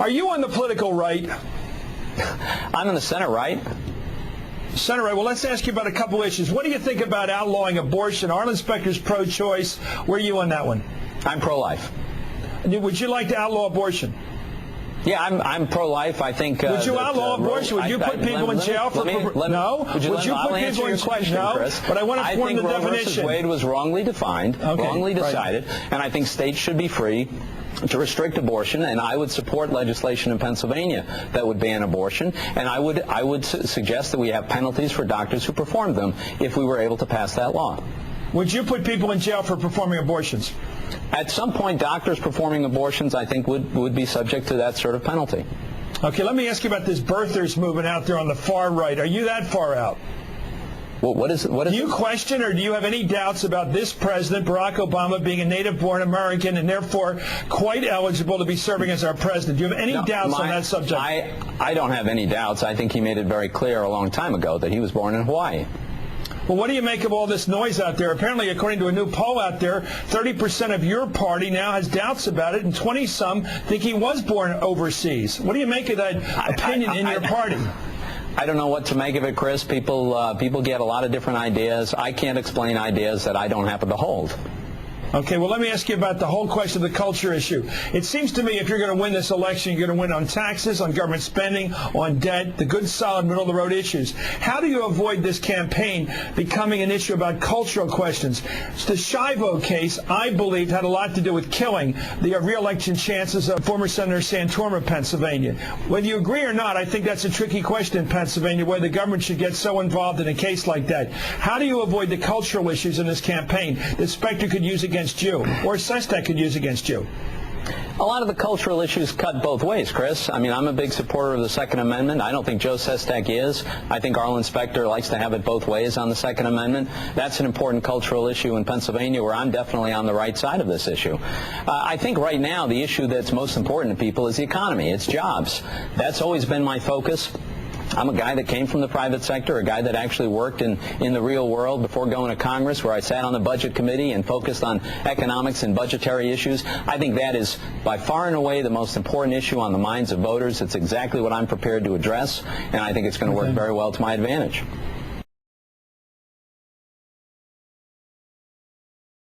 Are you on the political right? I'm in the center right. Center right. Well, let's ask you about a couple issues. What do you think about outlawing abortion? Arlen Specter's pro-choice. Where are you on that one? I'm pro-life. Would you like to outlaw abortion? Yeah, I'm pro-life. I think. Would you outlaw abortion? Would you put people in jail for? No. Would you put people in question, Chris? But I want to form the definition. I think Roe v. Wade was wrongly defined, wrongly decided, and I think states should be free to restrict abortion, and I would support legislation in Pennsylvania that would ban abortion, and I would suggest that we have penalties for doctors who perform them if we were able to pass that law. Would you put people in jail for performing abortions? At some point, doctors performing abortions, I think, would be subject to that sort of penalty. Okay, let me ask you about this birthers movement out there on the far right. Are you that far out? Well, what is do you question or do you have any doubts about this president, Barack Obama, being a native-born American and therefore quite eligible to be serving as our president? Do you have any doubts on that subject? I don't have any doubts. I think he made it very clear a long time ago that he was born in Hawaii. Well, what do you make of all this noise out there? Apparently, according to a new poll out there, 30% of your party now has doubts about it, and 20-some think he was born overseas. What do you make of that opinion in your party? I don't know what to make of it, Chris. People get a lot of different ideas. I can't explain ideas that I don't happen to hold. Okay, well, let me ask you about the whole question of the culture issue. It seems to me if you're going to win this election, you're going to win on taxes, on government spending, on debt, the good, solid, middle-of-the-road issues. How do you avoid this campaign becoming an issue about cultural questions? The Shivo case, I believe, had a lot to do with killing the re-election chances of former Senator Santorum of Pennsylvania. Whether you agree or not, I think that's a tricky question in Pennsylvania, where the government should get so involved in a case like that. How do you avoid the cultural issues in this campaign that Specter could use against you, or Sestak could use against you? A lot of the cultural issues cut both ways, Chris. I mean, I'm a big supporter of the Second Amendment. I don't think Joe Sestak is. I think Arlen Specter likes to have it both ways on the Second Amendment. That's an important cultural issue in Pennsylvania, where I'm definitely on the right side of this issue. I think right now the issue that's most important to people is the economy. It's jobs. That's always been my focus. I'm a guy that came from the private sector, a guy that actually worked in the real world before going to Congress, where I sat on the budget committee and focused on economics and budgetary issues. I think that is by far and away the most important issue on the minds of voters. It's exactly what I'm prepared to address, and I think it's going to work very well to my advantage.